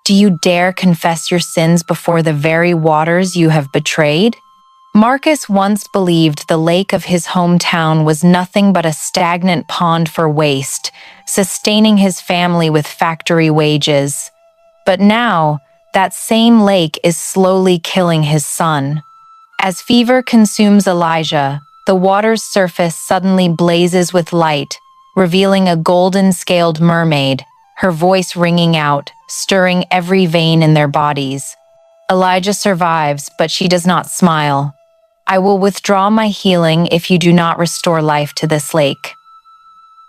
Do you dare confess your sins before the very waters you have betrayed? Marcus once believed the lake of his hometown was nothing but a stagnant pond for waste, sustaining his family with factory wages. But now, that same lake is slowly killing his son. As fever consumes Elijah, the water's surface suddenly blazes with light, revealing a golden-scaled mermaid, her voice ringing out, stirring every vein in their bodies. Elijah survives, but she does not smile. I will withdraw my healing if you do not restore life to this lake.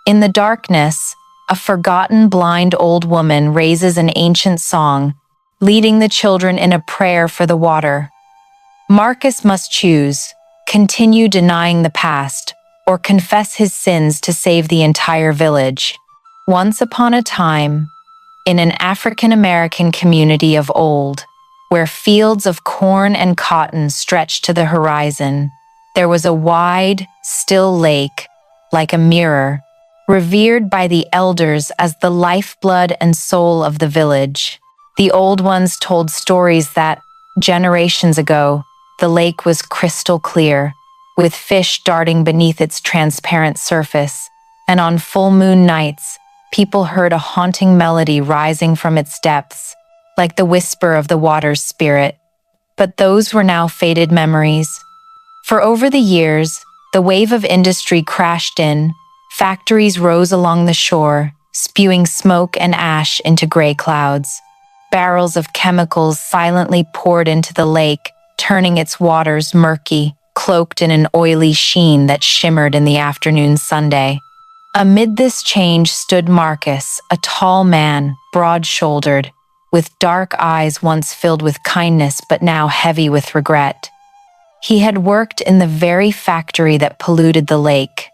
In the darkness, a forgotten blind old woman raises an ancient song, leading the children in a prayer for the water. Marcus must choose, continue denying the past, or confess his sins to save the entire village. Once upon a time, in an African-American community of old, where fields of corn and cotton stretched to the horizon, there was a wide, still lake, like a mirror, revered by the elders as the lifeblood and soul of the village. The old ones told stories that, generations ago, the lake was crystal clear, with fish darting beneath its transparent surface, and on full moon nights, people heard a haunting melody rising from its depths, like the whisper of the water's spirit. But those were now faded memories. For over the years, the wave of industry crashed in, factories rose along the shore, spewing smoke and ash into gray clouds. Barrels of chemicals silently poured into the lake, turning its waters murky, cloaked in an oily sheen that shimmered in the afternoon sunday. Amid this change stood Marcus, a tall man, broad-shouldered, with dark eyes once filled with kindness but now heavy with regret. He had worked in the very factory that polluted the lake.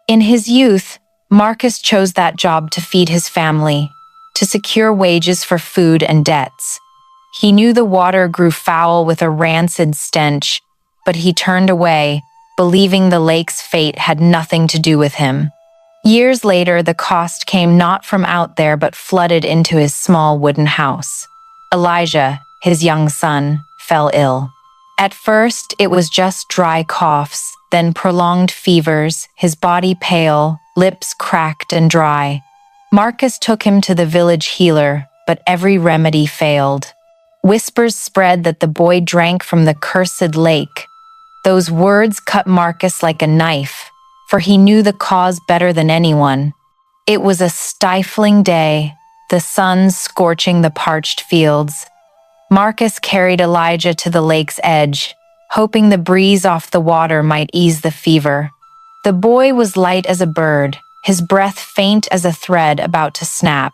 In his youth, Marcus chose that job to feed his family, to secure wages for food and debts. He knew the water grew foul with a rancid stench, but he turned away, believing the lake's fate had nothing to do with him. Years later, the cost came not from out there but flooded into his small wooden house. Elijah, his young son, fell ill. At first, it was just dry coughs, then prolonged fevers, his body pale, lips cracked and dry. Marcus took him to the village healer, but every remedy failed. Whispers spread that the boy drank from the cursed lake. Those words cut Marcus like a knife, for he knew the cause better than anyone. It was a stifling day, the sun scorching the parched fields. Marcus carried Elijah to the lake's edge, hoping the breeze off the water might ease the fever. The boy was light as a bird, his breath faint as a thread about to snap.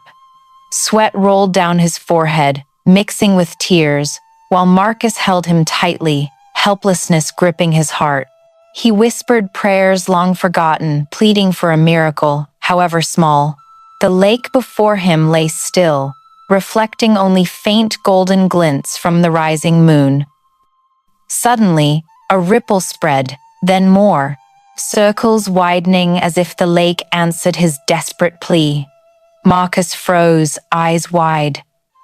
Sweat rolled down his forehead, mixing with tears, while Marcus held him tightly, helplessness gripping his heart. He whispered prayers long forgotten, pleading for a miracle, however small. The lake before him lay still, reflecting only faint golden glints from the rising moon. Suddenly, a ripple spread, then more, circles widening as if the lake answered his desperate plea. Marcus froze, eyes wide.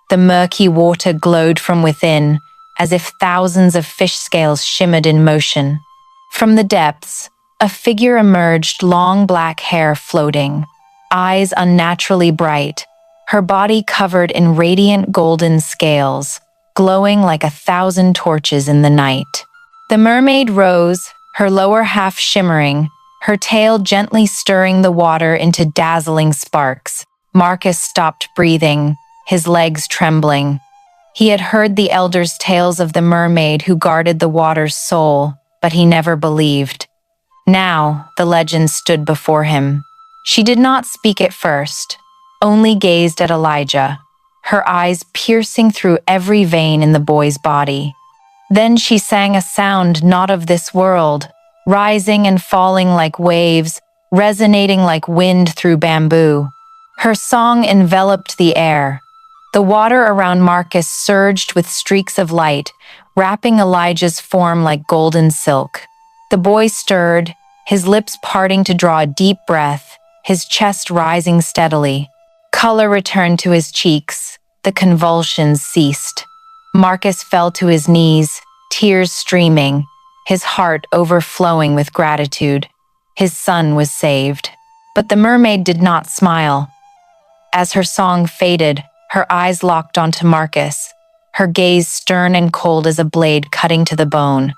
The murky water glowed from within, as if thousands of fish scales shimmered in motion. From the depths, a figure emerged, long black hair floating, eyes unnaturally bright, her body covered in radiant golden scales, glowing like 1,000 torches in the night. The mermaid rose, her lower half shimmering, her tail gently stirring the water into dazzling sparks. Marcus stopped breathing, his legs trembling. He had heard the elders' tales of the mermaid who guarded the water's soul, but he never believed. Now, the legend stood before him. She did not speak at first, only gazed at Elijah, her eyes piercing through every vein in the boy's body. Then she sang a sound not of this world, rising and falling like waves, resonating like wind through bamboo. Her song enveloped the air. The water around Marcus surged with streaks of light, wrapping Elijah's form like golden silk. The boy stirred, his lips parting to draw a deep breath, his chest rising steadily. Color returned to his cheeks, the convulsions ceased. Marcus fell to his knees, tears streaming, his heart overflowing with gratitude. His son was saved. But the mermaid did not smile. As her song faded, her eyes locked onto Marcus, her gaze stern and cold as a blade cutting to the bone.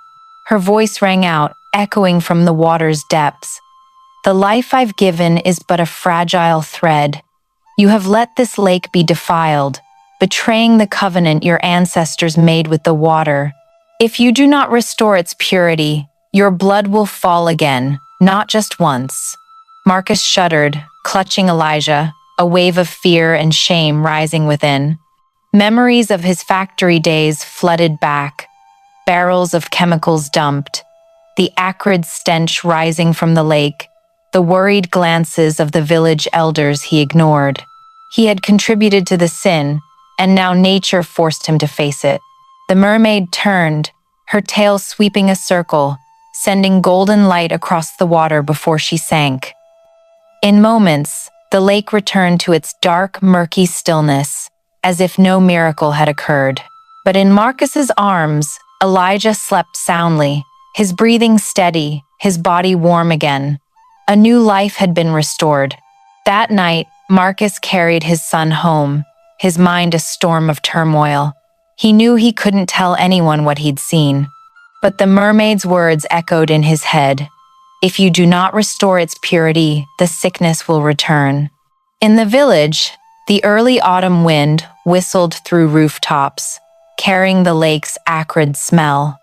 Her voice rang out, echoing from the water's depths. "The life I've given is but a fragile thread. You have let this lake be defiled, betraying the covenant your ancestors made with the water. If you do not restore its purity, your blood will fall again, not just once." Marcus shuddered, clutching Elijah, a wave of fear and shame rising within. Memories of his factory days flooded back, barrels of chemicals dumped, the acrid stench rising from the lake, the worried glances of the village elders he ignored. He had contributed to the sin, and now nature forced him to face it. The mermaid turned, her tail sweeping a circle, sending golden light across the water before she sank. In moments, the lake returned to its dark, murky stillness, as if no miracle had occurred. But in Marcus's arms, Elijah slept soundly, his breathing steady, his body warm again. A new life had been restored. That night, Marcus carried his son home, his mind a storm of turmoil. He knew he couldn't tell anyone what he'd seen. But the mermaid's words echoed in his head. "If you do not restore its purity, the sickness will return." In the village, the early autumn wind whistled through rooftops, carrying the lake's acrid smell.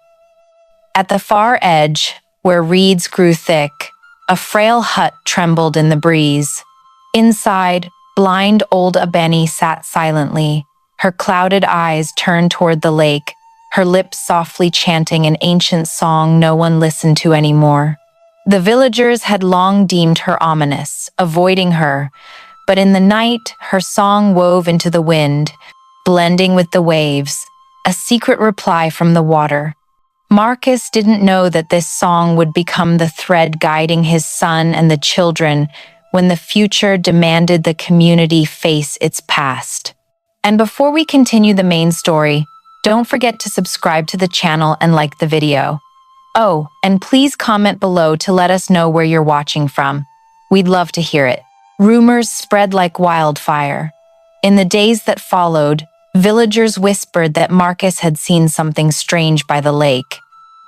At the far edge, where reeds grew thick, a frail hut trembled in the breeze. Inside, blind old Abeni sat silently, her clouded eyes turned toward the lake, her lips softly chanting an ancient song no one listened to anymore. The villagers had long deemed her ominous, avoiding her, but in the night her song wove into the wind, blending with the waves, a secret reply from the water. Marcus didn't know that this song would become the thread guiding his son and the children when the future demanded the community face its past. And before we continue the main story, don't forget to subscribe to the channel and like the video. Oh, and please comment below to let us know where you're watching from. We'd love to hear it. Rumors spread like wildfire. In the days that followed, villagers whispered that Marcus had seen something strange by the lake.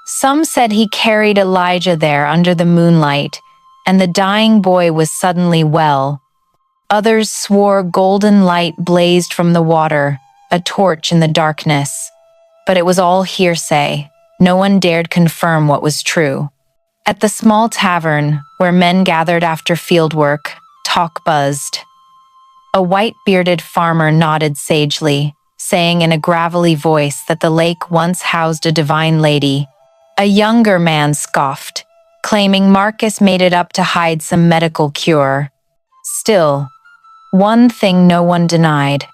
Some said he carried Elijah there under the moonlight, and the dying boy was suddenly well. Others swore golden light blazed from the water, a torch in the darkness. But it was all hearsay. No one dared confirm what was true. At the small tavern, where men gathered after fieldwork, talk buzzed. A white-bearded farmer nodded sagely, saying in a gravelly voice that the lake once housed a divine lady. A younger man scoffed, claiming Marcus made it up to hide some medical cure. Still, one thing no one denied.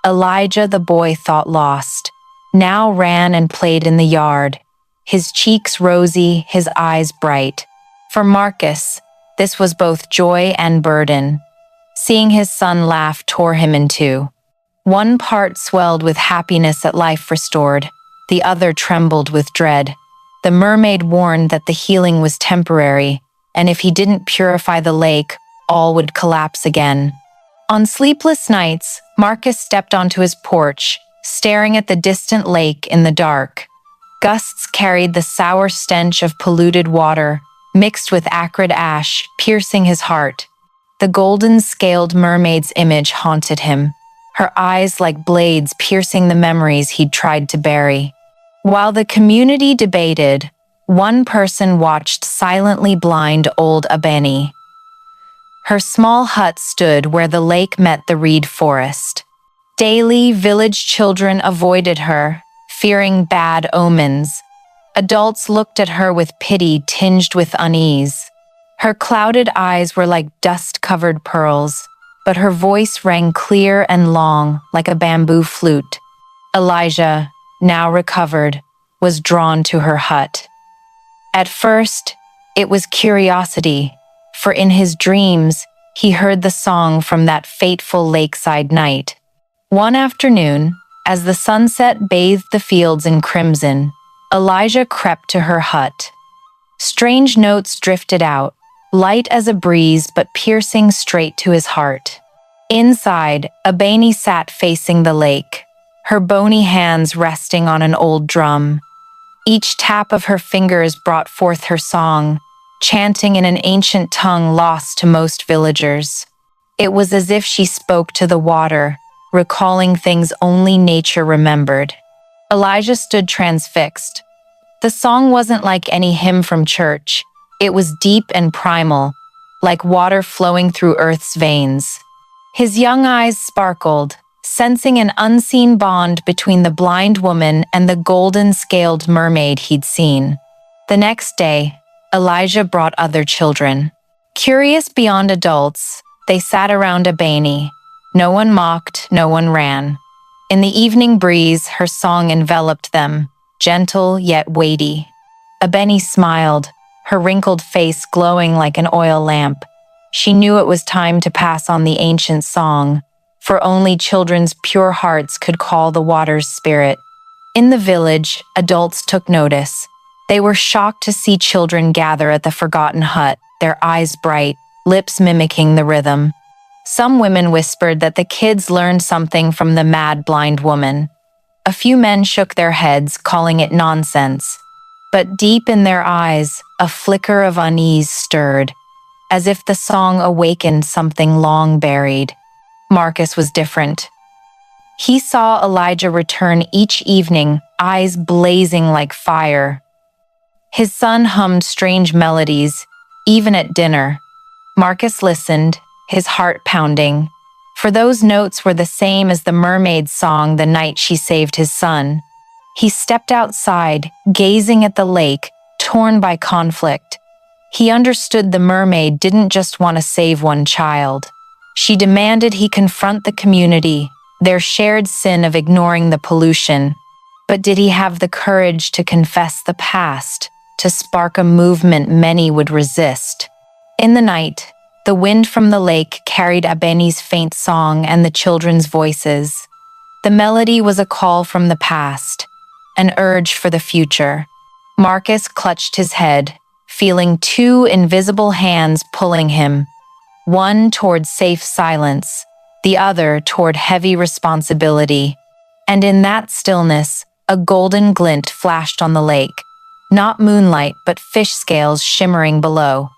Elijah, the boy thought lost, now ran and played in the yard, his cheeks rosy, his eyes bright. For Marcus, this was both joy and burden. Seeing his son laugh tore him in two. One part swelled with happiness at life restored, the other trembled with dread. The mermaid warned that the healing was temporary, and if he didn't purify the lake, all would collapse again. On sleepless nights, Marcus stepped onto his porch, staring at the distant lake in the dark. Gusts carried the sour stench of polluted water, mixed with acrid ash, piercing his heart. The golden-scaled mermaid's image haunted him, her eyes like blades piercing the memories he'd tried to bury. While the community debated, one person watched silently blind old Abeni. Her small hut stood where the lake met the reed forest. Daily, village children avoided her, fearing bad omens. Adults looked at her with pity tinged with unease. Her clouded eyes were like dust-covered pearls, but her voice rang clear and long like a bamboo flute. Elijah, now recovered, was drawn to her hut. At first, it was curiosity, for in his dreams, he heard the song from that fateful lakeside night. One afternoon, as the sunset bathed the fields in crimson, Elijah crept to her hut. Strange notes drifted out, light as a breeze but piercing straight to his heart. Inside, Abeni sat facing the lake, her bony hands resting on an old drum. Each tap of her fingers brought forth her song, chanting in an ancient tongue lost to most villagers. It was as if she spoke to the water, recalling things only nature remembered. Elijah stood transfixed. The song wasn't like any hymn from church. It was deep and primal, like water flowing through earth's veins. His young eyes sparkled, sensing an unseen bond between the blind woman and the golden-scaled mermaid he'd seen. The next day, Elijah brought other children. Curious beyond adults, they sat around Abeni. No one mocked, no one ran. In the evening breeze, her song enveloped them, gentle yet weighty. Abeni smiled, her wrinkled face glowing like an oil lamp. She knew it was time to pass on the ancient song, for only children's pure hearts could call the water's spirit. In the village, adults took notice. They were shocked to see children gather at the forgotten hut, their eyes bright, lips mimicking the rhythm. Some women whispered that the kids learned something from the mad blind woman. A few men shook their heads, calling it nonsense. But deep in their eyes, a flicker of unease stirred, as if the song awakened something long buried. Marcus was different. He saw Elijah return each evening, eyes blazing like fire. His son hummed strange melodies, even at dinner. Marcus listened, his heart pounding, for those notes were the same as the mermaid's song the night she saved his son. He stepped outside, gazing at the lake, torn by conflict. He understood the mermaid didn't just want to save one child. She demanded he confront the community, their shared sin of ignoring the pollution. But did he have the courage to confess the past, to spark a movement many would resist? In the night, the wind from the lake carried Abeni's faint song and the children's voices. The melody was a call from the past, an urge for the future. Marcus clutched his head, feeling two invisible hands pulling him, one toward safe silence, the other toward heavy responsibility. And in that stillness, a golden glint flashed on the lake, not moonlight but fish scales shimmering below.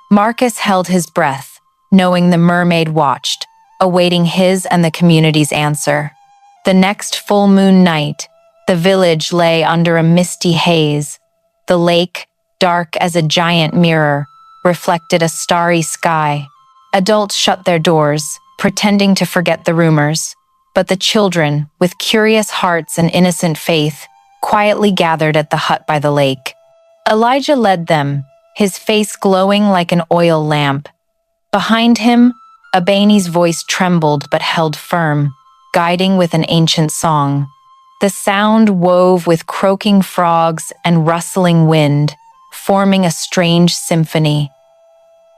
Marcus held his breath, knowing the mermaid watched, awaiting his and the community's answer. The next full moon night, the village lay under a misty haze. The lake, dark as a giant mirror, reflected a starry sky. Adults shut their doors, pretending to forget the rumors, but the children, with curious hearts and innocent faith, quietly gathered at the hut by the lake. Elijah led them, his face glowing like an oil lamp. Behind him, Abeni's voice trembled but held firm, guiding with an ancient song. The sound wove with croaking frogs and rustling wind, forming a strange symphony.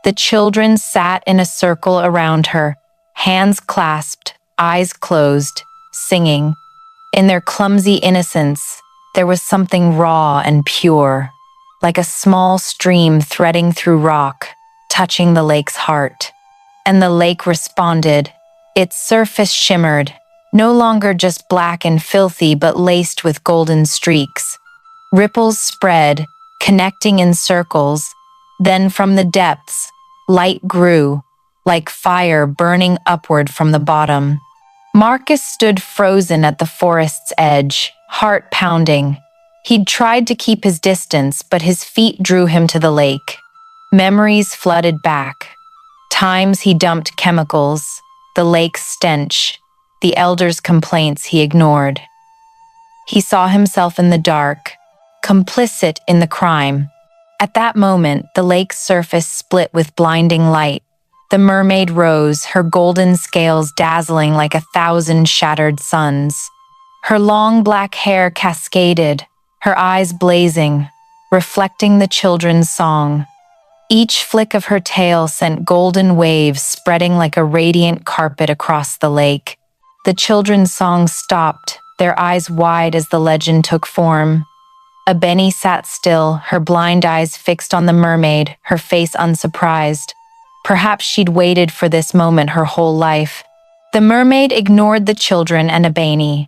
The children sat in a circle around her, hands clasped, eyes closed, singing. In their clumsy innocence, there was something raw and pure, like a small stream threading through rock, touching the lake's heart. And the lake responded. Its surface shimmered, no longer just black and filthy but laced with golden streaks. Ripples spread, connecting in circles. Then from the depths, light grew, like fire burning upward from the bottom. Marcus stood frozen at the forest's edge, heart pounding. He'd tried to keep his distance, but his feet drew him to the lake. Memories flooded back. Times he dumped chemicals, the lake's stench, the elders' complaints he ignored. He saw himself in the dark, complicit in the crime. At that moment, the lake's surface split with blinding light. The mermaid rose, her golden scales dazzling like 1,000 shattered suns. Her long black hair cascaded, her eyes blazing, reflecting the children's song. Each flick of her tail sent golden waves spreading like a radiant carpet across the lake. The children's song stopped, their eyes wide as the legend took form. Abeni sat still, her blind eyes fixed on the mermaid, her face unsurprised. Perhaps she'd waited for this moment her whole life. The mermaid ignored the children and Abeni.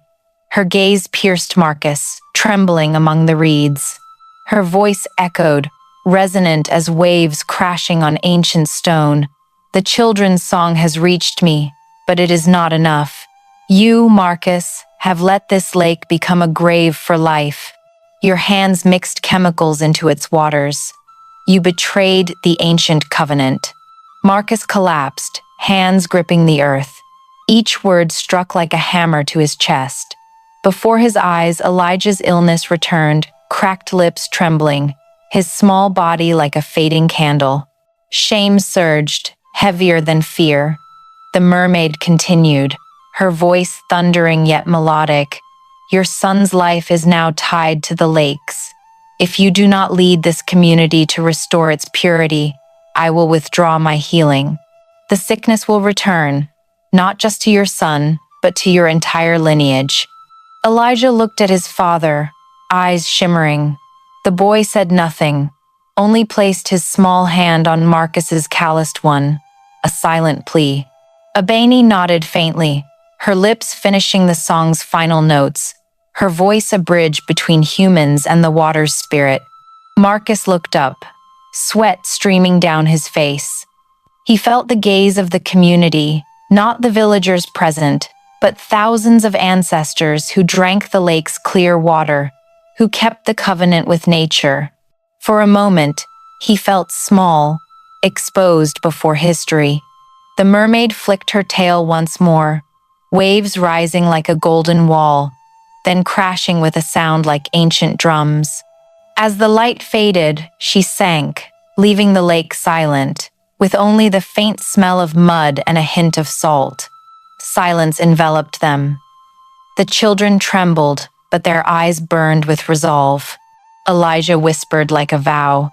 Her gaze pierced Marcus, trembling among the reeds. Her voice echoed, resonant as waves crashing on ancient stone. The children's song has reached me, but it is not enough. You, Marcus, have let this lake become a grave for life. Your hands mixed chemicals into its waters. You betrayed the ancient covenant. Marcus collapsed, hands gripping the earth. Each word struck like a hammer to his chest. Before his eyes, Elijah's illness returned, cracked lips trembling, his small body like a fading candle. Shame surged, heavier than fear. The mermaid continued, her voice thundering yet melodic. Your son's life is now tied to the lakes. If you do not lead this community to restore its purity, I will withdraw my healing. The sickness will return, not just to your son, but to your entire lineage. Elijah looked at his father, eyes shimmering. The boy said nothing, only placed his small hand on Marcus's calloused one, a silent plea. Abeni nodded faintly, her lips finishing the song's final notes, her voice a bridge between humans and the water's spirit. Marcus looked up, sweat streaming down his face. He felt the gaze of the community, not the villagers present, but thousands of ancestors who drank the lake's clear water, who kept the covenant with nature. For a moment, he felt small, exposed before history. The mermaid flicked her tail once more, waves rising like a golden wall, then crashing with a sound like ancient drums. As the light faded, she sank, leaving the lake silent, with only the faint smell of mud and a hint of salt. Silence enveloped them. The children trembled, but their eyes burned with resolve. Elijah whispered like a vow,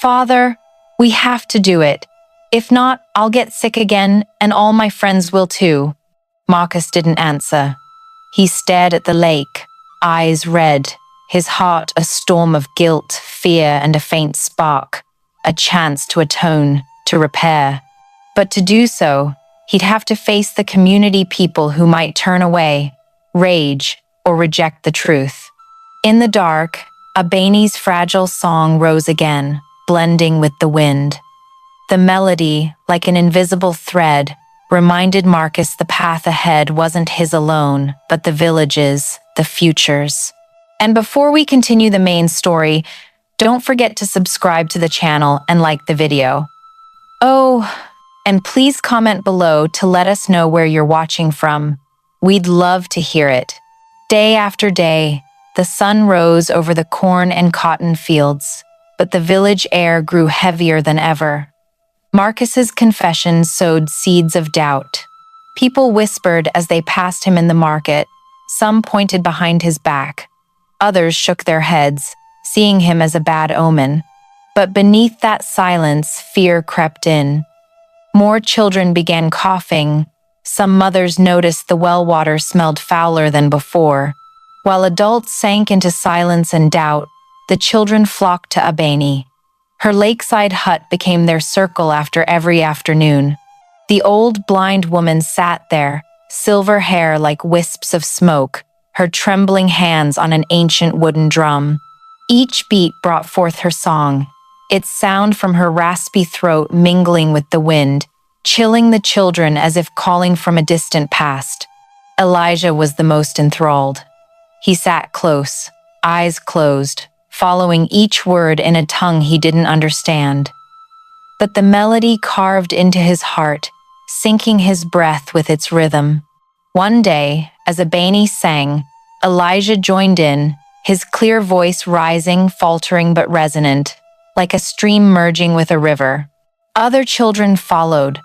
"Father, we have to do it. If not, I'll get sick again, and all my friends will too." Marcus didn't answer. He stared at the lake, eyes red, his heart a storm of guilt, fear, and a faint spark, a chance to atone, to repair. But to do so, he'd have to face the community people who might turn away, rage, or reject the truth. In the dark, Abeni's fragile song rose again, blending with the wind. The melody, like an invisible thread, reminded Marcus the path ahead wasn't his alone, but the village's, the future's. And before we continue the main story, don't forget to subscribe to the channel and like the video. Oh, and please comment below to let us know where you're watching from. We'd love to hear it. Day after day, the sun rose over the corn and cotton fields, but the village air grew heavier than ever. Marcus's confession sowed seeds of doubt. People whispered as they passed him in the market. Some pointed behind his back. Others shook their heads, seeing him as a bad omen. But beneath that silence, fear crept in. More children began coughing. Some mothers noticed the well water smelled fouler than before. While adults sank into silence and doubt, the children flocked to Abeni. Her lakeside hut became their circle after every afternoon. The old blind woman sat there, silver hair like wisps of smoke, her trembling hands on an ancient wooden drum. Each beat brought forth her song, its sound from her raspy throat mingling with the wind, chilling the children as if calling from a distant past. Elijah was the most enthralled. He sat close, eyes closed, following each word in a tongue he didn't understand. But the melody carved into his heart, sinking his breath with its rhythm. One day, as Abeni sang, Elijah joined in, his clear voice rising, faltering but resonant, like a stream merging with a river. Other children followed,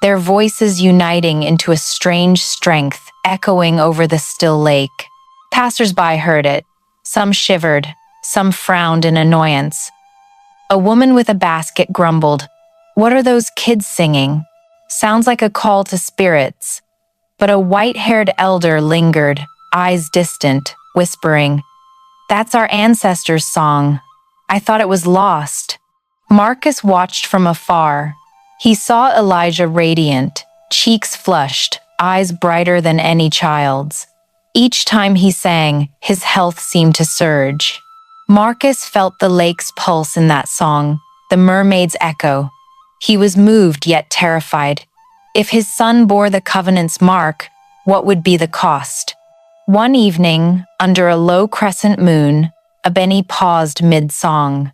their voices uniting into a strange strength, echoing over the still lake. Passers-by heard it. Some shivered, some frowned in annoyance. A woman with a basket grumbled, "What are those kids singing? Sounds like a call to spirits." But a white-haired elder lingered, eyes distant, whispering, "That's our ancestors' song. I thought it was lost." Marcus watched from afar. He saw Elijah radiant, cheeks flushed, eyes brighter than any child's. Each time he sang, his health seemed to surge. Marcus felt the lake's pulse in that song, the mermaid's echo. He was moved yet terrified. If his son bore the covenant's mark, what would be the cost? One evening, under a low crescent moon, Abeni paused mid-song.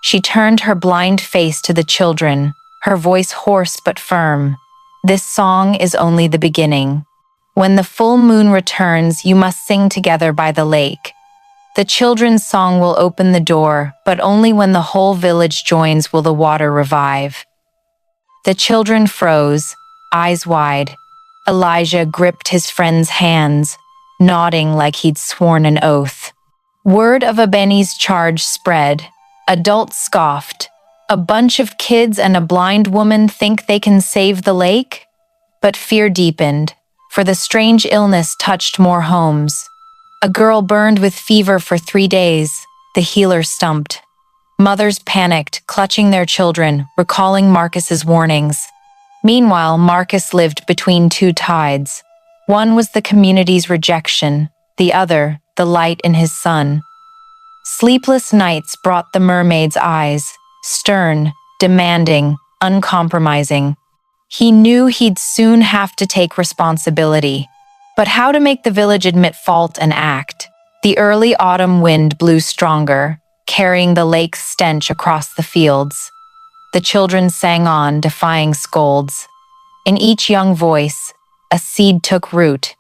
She turned her blind face to the children, her voice hoarse but firm. "This song is only the beginning. When the full moon returns, you must sing together by the lake. The children's song will open the door, but only when the whole village joins will the water revive." The children froze, eyes wide. Elijah gripped his friend's hands, nodding like he'd sworn an oath. Word of Abeni's charge spread. Adults scoffed. A bunch of kids and a blind woman think they can save the lake? But fear deepened, for the strange illness touched more homes. A girl burned with fever for 3 days, the healer stumped. Mothers panicked, clutching their children, recalling Marcus's warnings. Meanwhile, Marcus lived between two tides. One was the community's rejection, the other, the light in his son. Sleepless nights brought the mermaid's eyes, stern, demanding, uncompromising. He knew he'd soon have to take responsibility. But how to make the village admit fault and act? The early autumn wind blew stronger, carrying the lake's stench across the fields. The children sang on, defying scolds. In each young voice, a seed took root.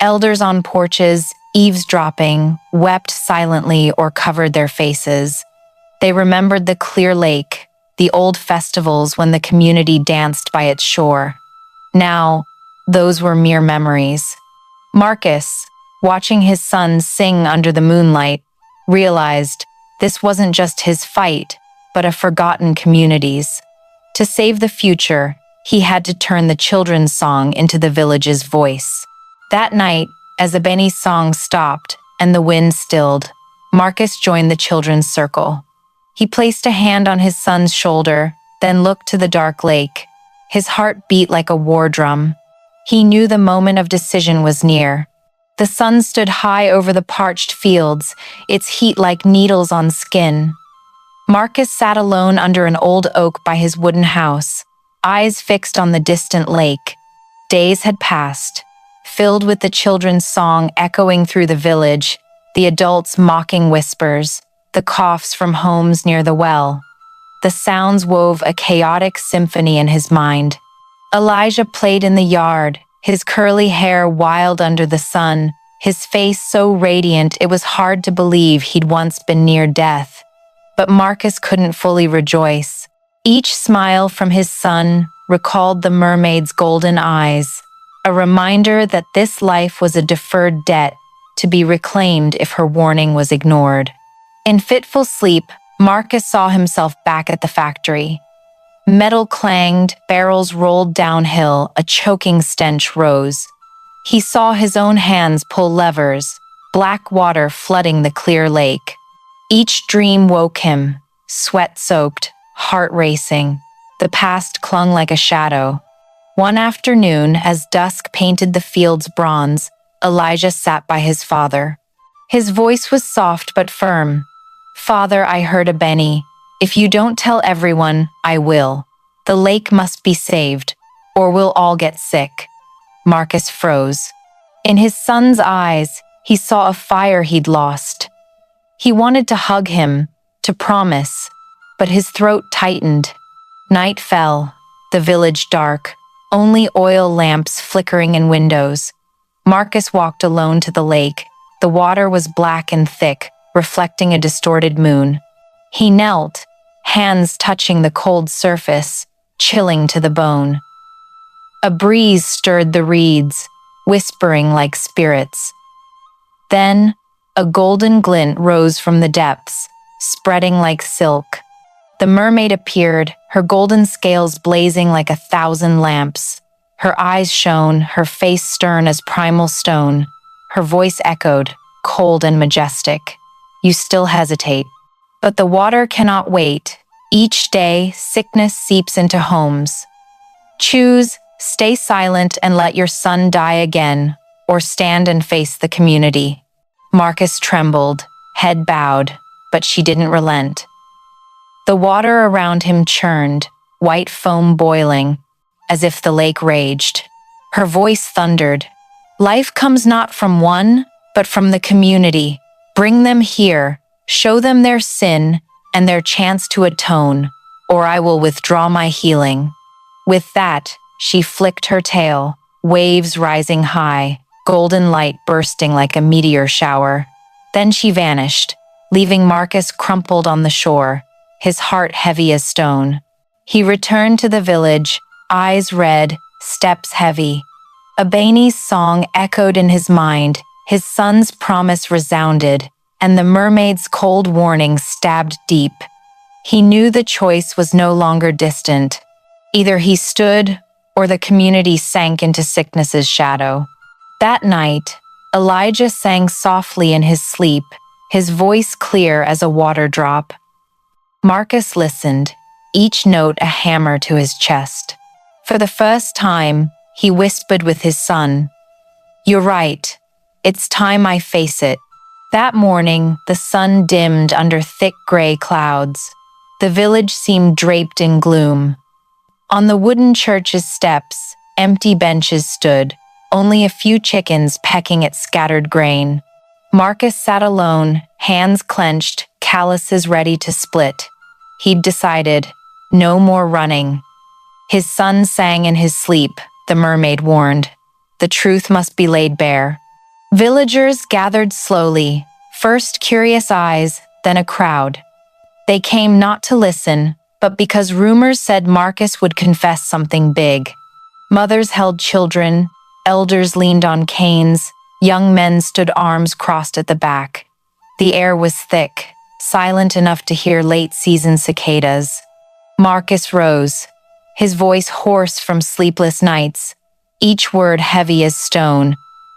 Elders on porches, eavesdropping, wept silently or covered their faces. They remembered the clear lake, the old festivals when the community danced by its shore. Now, those were mere memories. Marcus, watching his son sing under the moonlight, realized this wasn't just his fight, but a forgotten community's. To save the future, he had to turn the children's song into the village's voice. That night, as Abeni's song stopped and the wind stilled, Marcus joined the children's circle. He placed a hand on his son's shoulder, then looked to the dark lake. His heart beat like a war drum. He knew the moment of decision was near. The sun stood high over the parched fields, its heat like needles on skin. Marcus sat alone under an old oak by his wooden house, eyes fixed on the distant lake. Days had passed, filled with the children's song echoing through the village, the adults' mocking whispers, the coughs from homes near the well. The sounds wove a chaotic symphony in his mind. Elijah played in the yard, his curly hair wild under the sun, his face so radiant it was hard to believe he'd once been near death. But Marcus couldn't fully rejoice. Each smile from his son recalled the mermaid's golden eyes, a reminder that this life was a deferred debt to be reclaimed if her warning was ignored. In fitful sleep, Marcus saw himself back at the factory. Metal clanged, barrels rolled downhill, a choking stench rose. He saw his own hands pull levers, black water flooding the clear lake. Each dream woke him, sweat-soaked, heart racing. The past clung like a shadow. One afternoon, as dusk painted the fields bronze, Elijah sat by his father. His voice was soft but firm. "Father, I heard Abeni. If you don't tell everyone, I will. The lake must be saved, or we'll all get sick." Marcus froze. In his son's eyes, he saw a fire he'd lost. He wanted to hug him, to promise, but his throat tightened. Night fell, the village dark, only oil lamps flickering in windows. Marcus walked alone to the lake. The water was black and thick, reflecting a distorted moon. He knelt, hands touching the cold surface, chilling to the bone. A breeze stirred the reeds, whispering like spirits. Then, a golden glint rose from the depths, spreading like silk. The mermaid appeared, her golden scales blazing like 1,000 lamps. Her eyes shone, her face stern as primal stone. Her voice echoed, cold and majestic. You still hesitate. But the water cannot wait. Each day, sickness seeps into homes. Choose, stay silent and let your son die again, or stand and face the community. Marcus trembled, head bowed, but she didn't relent. The water around him churned, white foam boiling, as if the lake raged. Her voice thundered. Life comes not from one, but from the community. Bring them here, show them their sin and their chance to atone, or I will withdraw my healing. With that, she flicked her tail, waves rising high, golden light bursting like a meteor shower. Then she vanished, leaving Marcus crumpled on the shore, his heart heavy as stone. He returned to the village, eyes red, steps heavy. Abeni's song echoed in his mind, his son's promise resounded, and the mermaid's cold warning stabbed deep. He knew the choice was no longer distant. Either he stood, or the community sank into sickness's shadow. That night, Elijah sang softly in his sleep, his voice clear as a water drop. Marcus listened, each note a hammer to his chest. For the first time, he whispered with his son, "You're right. It's time I face it." That morning, the sun dimmed under thick gray clouds. The village seemed draped in gloom. On the wooden church's steps, empty benches stood, only a few chickens pecking at scattered grain. Marcus sat alone, hands clenched, calluses ready to split. He'd decided, no more running. His son sang in his sleep, the mermaid warned. The truth must be laid bare. Villagers gathered slowly, first curious eyes, then a crowd. They came not to listen, but because rumors said Marcus would confess something big. Mothers held children, elders leaned on canes, young men stood arms crossed at the back. The air was thick, silent enough to hear late-season cicadas. Marcus rose, his voice hoarse from sleepless nights, each word heavy as stone.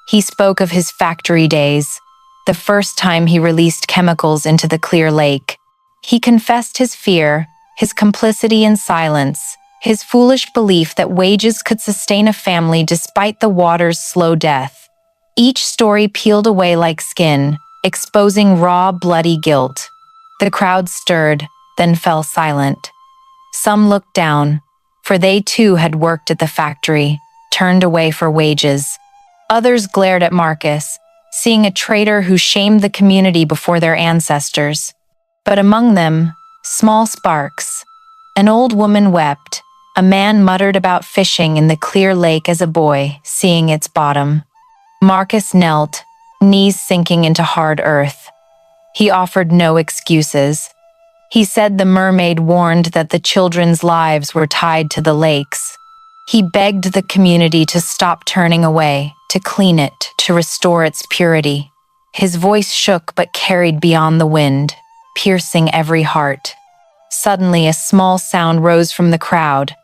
He spoke of his factory days, the first time he released chemicals into the clear lake. He confessed his fear, his complicity in silence, his foolish belief that wages could sustain a family despite the water's slow death. Each story peeled away like skin, exposing raw, bloody guilt. The crowd stirred, then fell silent. Some looked down, for they too had worked at the factory, turned away for wages. Others glared at Marcus, seeing a traitor who shamed the community before their ancestors. But among them, small sparks. An old woman wept. A man muttered about fishing in the clear lake as a boy, seeing its bottom. Marcus knelt, knees sinking into hard earth. He offered no excuses. He said the mermaid warned that the children's lives were tied to the lakes. He begged the community to stop turning away, to clean it, to restore its purity. His voice shook but carried beyond the wind, piercing every heart. Suddenly, a small sound rose from the crowd,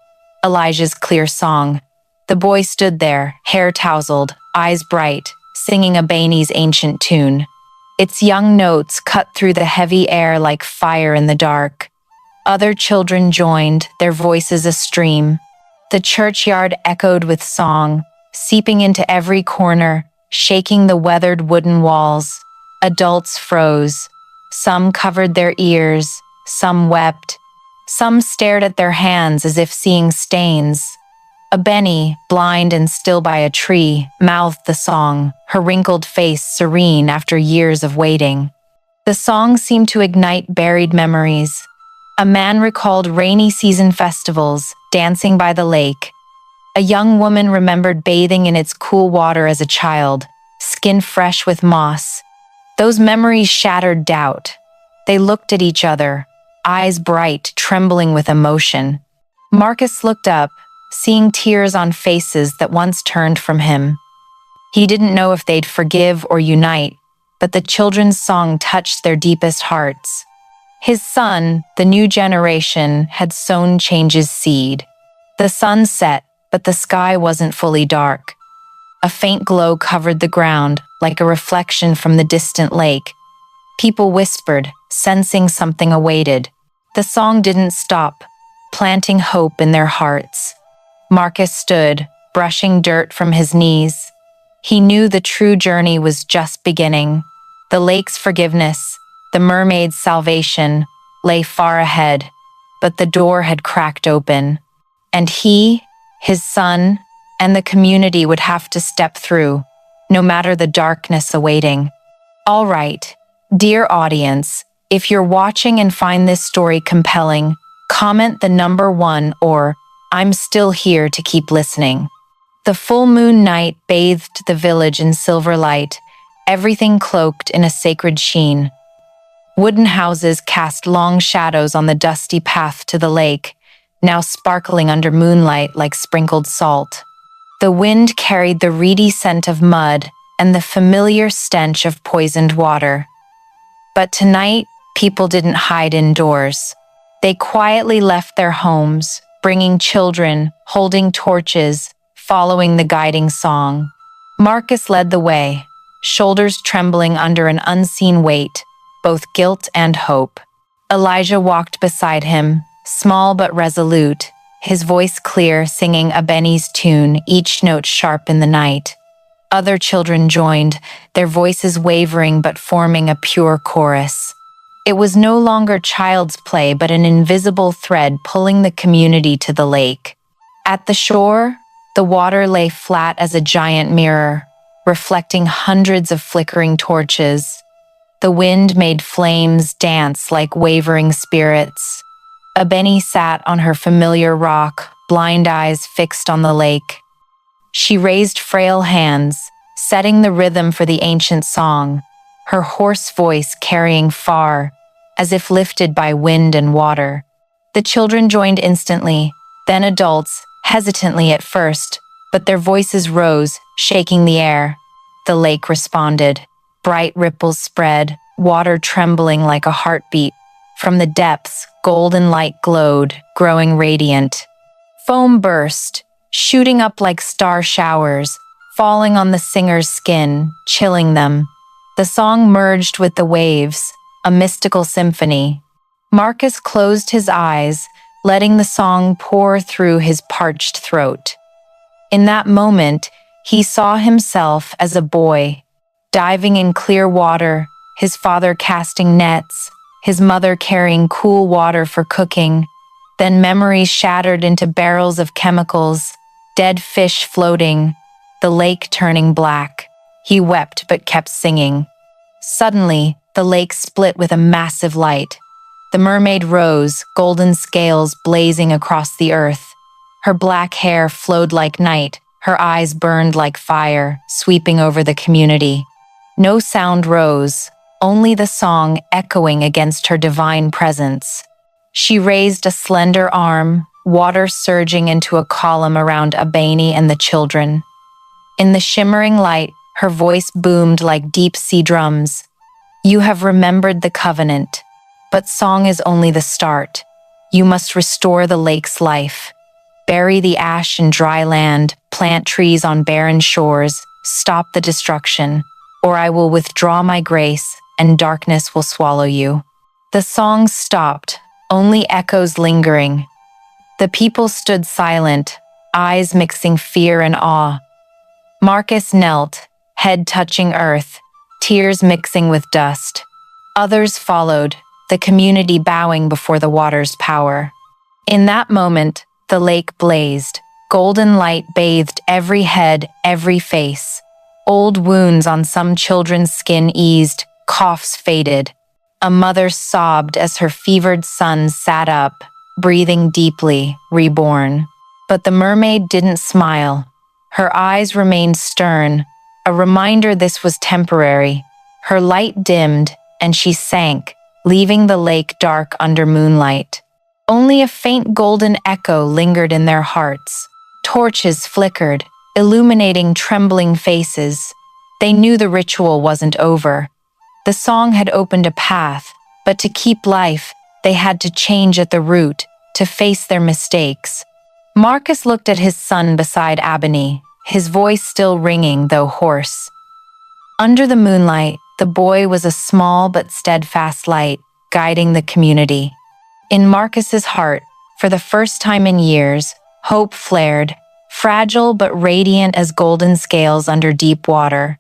Elijah's clear song. The boy stood there, hair tousled, eyes bright, singing Abeni's ancient tune. Its young notes cut through the heavy air like fire in the dark. Other children joined, their voices a stream. The churchyard echoed with song, seeping into every corner, shaking the weathered wooden walls. Adults froze. Some covered their ears, some wept. Some stared at their hands as if seeing stains. Abeni, blind and still by a tree, mouthed the song, her wrinkled face serene after years of waiting. The song seemed to ignite buried memories. A man recalled rainy season festivals, dancing by the lake. A young woman remembered bathing in its cool water as a child, skin fresh with moss. Those memories shattered doubt. They looked at each other, eyes bright, trembling with emotion. Marcus looked up, seeing tears on faces that once turned from him. He didn't know if they'd forgive or unite, but the children's song touched their deepest hearts. His son, the new generation, had sown change's seed. The sun set, but the sky wasn't fully dark. A faint glow covered the ground, like a reflection from the distant lake. People whispered, sensing something awaited. The song didn't stop, planting hope in their hearts. Marcus stood, brushing dirt from his knees. He knew the true journey was just beginning. The lake's forgiveness, the mermaid's salvation, lay far ahead, but the door had cracked open. And he, his son, and the community would have to step through, no matter the darkness awaiting. All right, dear audience, if you're watching and find this story compelling, comment the number 1 or "I'm still here to keep listening." The full moon night bathed the village in silver light, everything cloaked in a sacred sheen. Wooden houses cast long shadows on the dusty path to the lake, now sparkling under moonlight like sprinkled salt. The wind carried the reedy scent of mud and the familiar stench of poisoned water. But tonight, people didn't hide indoors. They quietly left their homes, bringing children, holding torches, following the guiding song. Marcus led the way, shoulders trembling under an unseen weight, both guilt and hope. Elijah walked beside him, small but resolute, his voice clear, singing Abeni's tune, each note sharp in the night. Other children joined, their voices wavering but forming a pure chorus. It was no longer child's play but an invisible thread pulling the community to the lake. At the shore, the water lay flat as a giant mirror, reflecting hundreds of flickering torches. The wind made flames dance like wavering spirits. Abeni sat on her familiar rock, blind eyes fixed on the lake. She raised frail hands, setting the rhythm for the ancient song, her hoarse voice carrying far, as if lifted by wind and water. The children joined instantly, then adults, hesitantly at first, but their voices rose, shaking the air. The lake responded. Bright ripples spread, water trembling like a heartbeat. From the depths, golden light glowed, growing radiant. Foam burst, shooting up like star showers, falling on the singer's skin, chilling them. The song merged with the waves, a mystical symphony. Marcus closed his eyes, letting the song pour through his parched throat. In that moment, he saw himself as a boy, diving in clear water, his father casting nets, his mother carrying cool water for cooking. Then memories shattered into barrels of chemicals, dead fish floating, the lake turning black. He wept but kept singing. Suddenly, the lake split with a massive light. The mermaid rose, golden scales blazing across the earth. Her black hair flowed like night, her eyes burned like fire, sweeping over the community. No sound rose, only the song echoing against her divine presence. She raised a slender arm, water surging into a column around Abeni and the children. In the shimmering light, her voice boomed like deep sea drums. You have remembered the covenant, but song is only the start. You must restore the lake's life. Bury the ash in dry land, plant trees on barren shores, stop the destruction, or I will withdraw my grace and darkness will swallow you. The song stopped, only echoes lingering. The people stood silent, eyes mixing fear and awe. Marcus knelt, head touching earth, tears mixing with dust. Others followed, the community bowing before the water's power. In that moment, the lake blazed. Golden light bathed every head, every face. Old wounds on some children's skin eased, coughs faded. A mother sobbed as her fevered son sat up, breathing deeply, reborn. But the mermaid didn't smile. Her eyes remained stern, a reminder this was temporary. Her light dimmed, and she sank, leaving the lake dark under moonlight. Only a faint golden echo lingered in their hearts. Torches flickered, illuminating trembling faces. They knew the ritual wasn't over. The song had opened a path, but to keep life, they had to change at the root, to face their mistakes. Marcus looked at his son beside Ebony, his voice still ringing though hoarse. Under the moonlight, the boy was a small but steadfast light, guiding the community. In Marcus's heart, for the first time in years, hope flared, fragile but radiant as golden scales under deep water.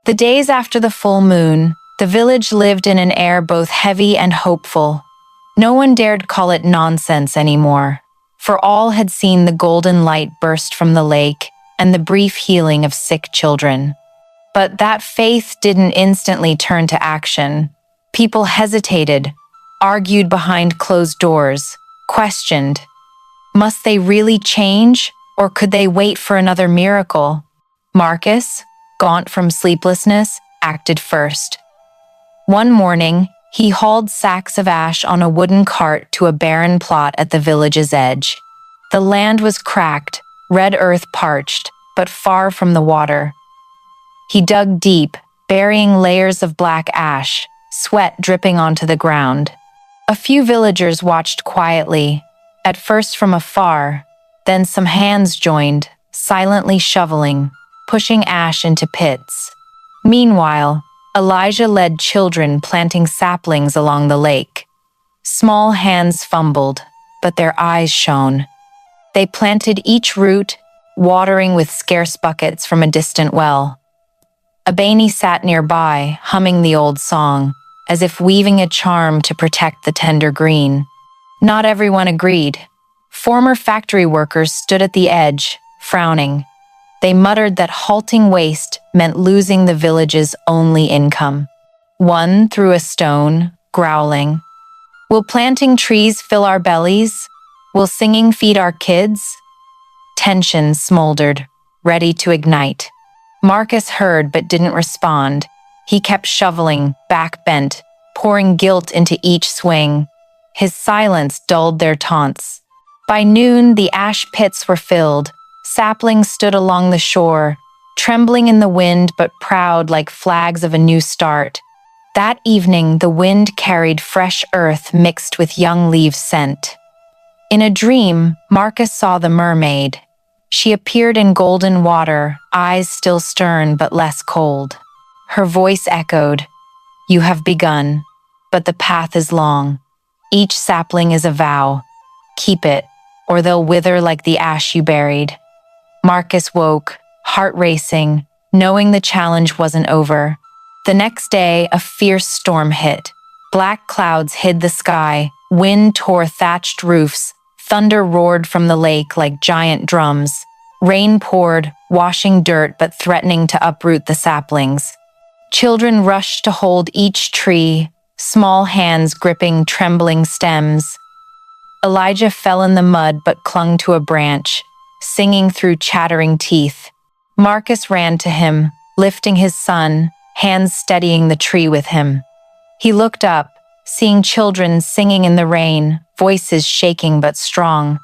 The days after the full moon, the village lived in an air both heavy and hopeful. No one dared call it nonsense anymore, for all had seen the golden light burst from the lake and the brief healing of sick children. But that faith didn't instantly turn to action. People hesitated, argued behind closed doors, questioned. Must they really change, or could they wait for another miracle? Marcus, gaunt from sleeplessness, acted first. One morning, he hauled sacks of ash on a wooden cart to a barren plot at the village's edge. The land was cracked, red earth parched, but far from the water. He dug deep, burying layers of black ash, sweat dripping onto the ground. A few villagers watched quietly, at first from afar, then some hands joined, silently shoveling, pushing ash into pits. Meanwhile, Elijah led children planting saplings along the lake. Small hands fumbled, but their eyes shone. They planted each root, watering with scarce buckets from a distant well. Ebony sat nearby, humming the old song, as if weaving a charm to protect the tender green. Not everyone agreed. Former factory workers stood at the edge, frowning. They muttered that halting waste meant losing the village's only income. One threw a stone, growling. Will planting trees fill our bellies? Will singing feed our kids? Tension smoldered, ready to ignite. Marcus heard but didn't respond. He kept shoveling, back bent, pouring guilt into each swing. His silence dulled their taunts. By noon, the ash pits were filled. Saplings stood along the shore, trembling in the wind but proud like flags of a new start. That evening, the wind carried fresh earth mixed with young leaves' scent. In a dream, Marcus saw the mermaid. She appeared in golden water, eyes still stern but less cold. Her voice echoed, "You have begun, but the path is long. Each sapling is a vow. Keep it, or they'll wither like the ash you buried." Marcus woke, heart racing, knowing the challenge wasn't over. The next day, a fierce storm hit. Black clouds hid the sky, wind tore thatched roofs, thunder roared from the lake like giant drums. Rain poured, washing dirt but threatening to uproot the saplings. Children rushed to hold each tree, small hands gripping trembling stems. Elijah fell in the mud but clung to a branch, singing through chattering teeth. Marcus ran to him, lifting his son, hands steadying the tree with him. He looked up, seeing children singing in the rain, voices shaking but strong.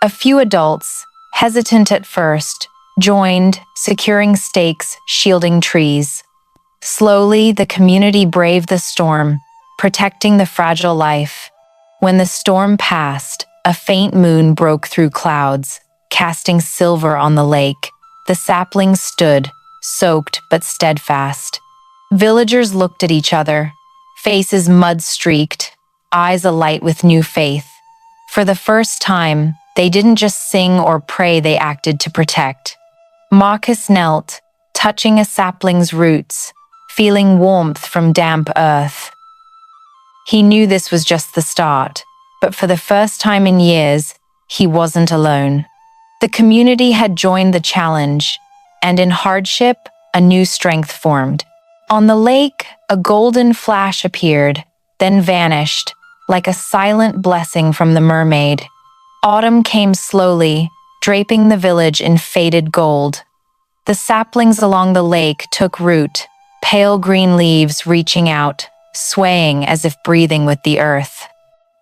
A few adults, hesitant at first, joined, securing stakes, shielding trees. Slowly, the community braved the storm, protecting the fragile life. When the storm passed, a faint moon broke through clouds, casting silver on the lake. The saplings stood, soaked but steadfast. Villagers looked at each other, faces mud-streaked, eyes alight with new faith. For the first time, they didn't just sing or pray, they acted to protect. Marcus knelt, touching a sapling's roots, feeling warmth from damp earth. He knew this was just the start, but for the first time in years, he wasn't alone. The community had joined the challenge, and in hardship, a new strength formed. On the lake, a golden flash appeared, then vanished, like a silent blessing from the mermaid. Autumn came slowly, draping the village in faded gold. The saplings along the lake took root, pale green leaves reaching out, swaying as if breathing with the earth.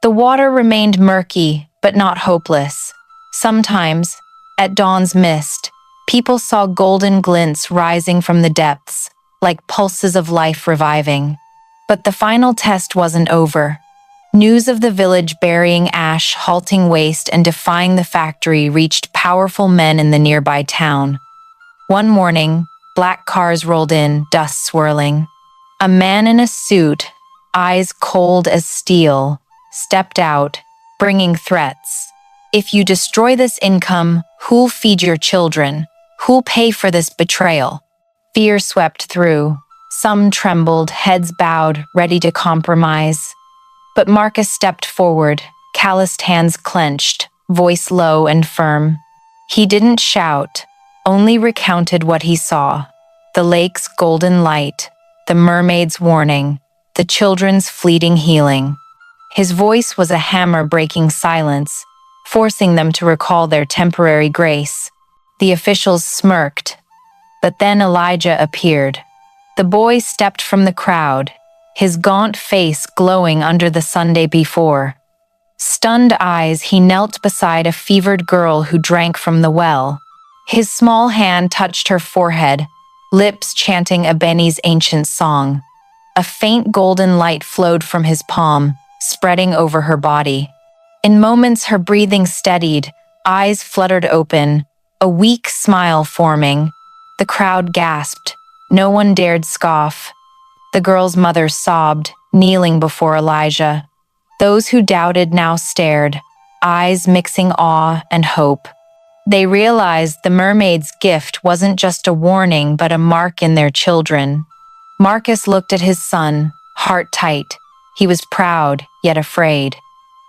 The water remained murky, but not hopeless. Sometimes, at dawn's mist, people saw golden glints rising from the depths, like pulses of life reviving. But the final test wasn't over. News of the village burying ash, halting waste, and defying the factory reached powerful men in the nearby town. One morning, black cars rolled in, dust swirling. A man in a suit, eyes cold as steel, stepped out, bringing threats. If you destroy this income, who'll feed your children? Who'll pay for this betrayal? Fear swept through. Some trembled, heads bowed, ready to compromise. But Marcus stepped forward, calloused hands clenched, voice low and firm. He didn't shout, only recounted what he saw. The lake's golden light, the mermaid's warning, the children's fleeting healing. His voice was a hammer breaking silence, forcing them to recall their temporary grace. The officials smirked, but then Elijah appeared. The boy stepped from the crowd, his gaunt face glowing under the Sunday before. Stunned eyes, he knelt beside a fevered girl who drank from the well. His small hand touched her forehead, lips chanting Abeni's ancient song. A faint golden light flowed from his palm, spreading over her body. In moments her breathing steadied, eyes fluttered open, a weak smile forming. The crowd gasped. No one dared scoff. The girl's mother sobbed, kneeling before Elijah. Those who doubted now stared, eyes mixing awe and hope. They realized the mermaid's gift wasn't just a warning but a mark in their children. Marcus looked at his son, heart tight. He was proud, yet afraid.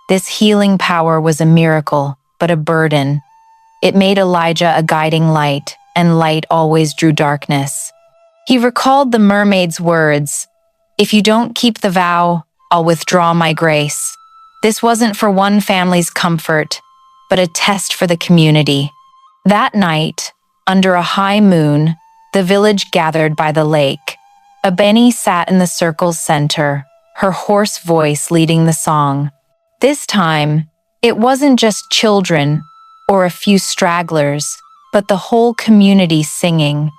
This healing power was a miracle, but a burden. It made Elijah a guiding light, and light always drew darkness. He recalled the mermaid's words, "If you don't keep the vow, I'll withdraw my grace." This wasn't for one family's comfort, but a test for the community. That night, under a high moon, the village gathered by the lake. Abeni sat in the circle's center, her hoarse voice leading the song. This time, it wasn't just children or a few stragglers, but the whole community singing.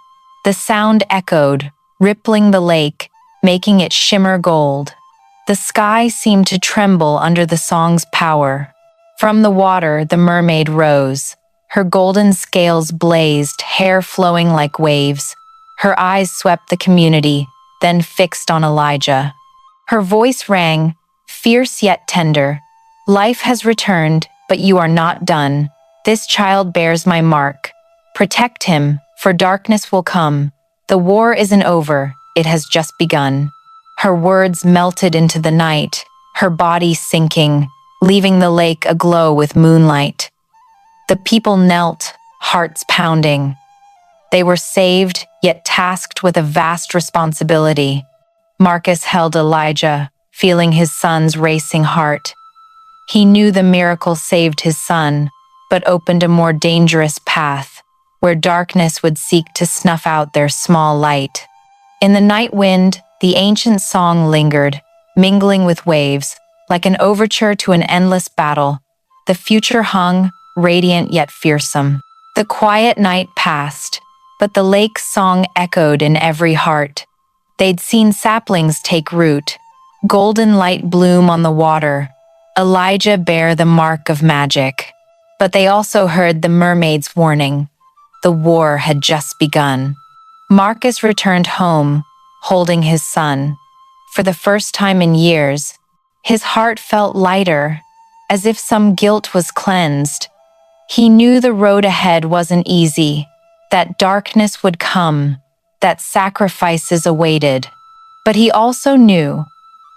The sound echoed, rippling the lake, making it shimmer gold. The sky seemed to tremble under the song's power. From the water, the mermaid rose. Her golden scales blazed, hair flowing like waves. Her eyes swept the community, then fixed on Elijah. Her voice rang, fierce yet tender. "Life has returned, but you are not done. This child bears my mark. Protect him, for darkness will come. The war isn't over, it has just begun." Her words melted into the night, her body sinking, leaving the lake aglow with moonlight. The people knelt, hearts pounding. They were saved, yet tasked with a vast responsibility. Marcus held Elijah, feeling his son's racing heart. He knew the miracle saved his son, but opened a more dangerous path, where darkness would seek to snuff out their small light. In the night wind, the ancient song lingered, mingling with waves, like an overture to an endless battle. The future hung, radiant yet fearsome. The quiet night passed, but the lake's song echoed in every heart. They'd seen saplings take root, golden light bloom on the water, Elijah bear the mark of magic. But they also heard the mermaid's warning. The war had just begun. Marcus returned home, holding his son. For the first time in years, his heart felt lighter, as if some guilt was cleansed. He knew the road ahead wasn't easy, that darkness would come, that sacrifices awaited. But he also knew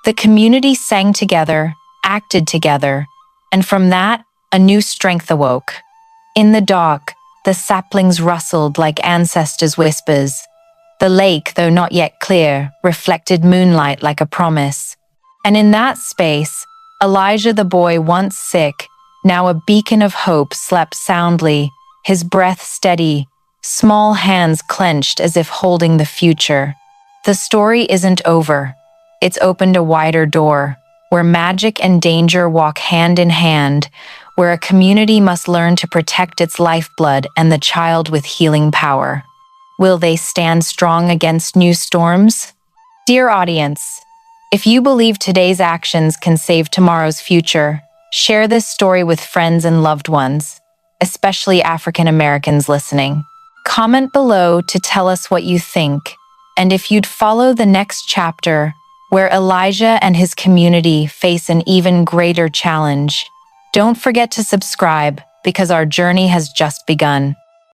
the community sang together, acted together, and from that, a new strength awoke. In the dark, the saplings rustled like ancestors' whispers. The lake, though not yet clear, reflected moonlight like a promise. And in that space, Elijah the boy, once sick, now a beacon of hope, slept soundly, his breath steady, small hands clenched as if holding the future. The story isn't over. It's opened a wider door, where magic and danger walk hand in hand, where a community must learn to protect its lifeblood and the child with healing power. Will they stand strong against new storms? Dear audience, If you believe today's actions can save tomorrow's future, share this story with friends and loved ones, especially African Americans listening. Comment below to tell us what you think, and if you'd follow the next chapter, where Elijah and his community face an even greater challenge. Don't forget to subscribe, because our journey has just begun.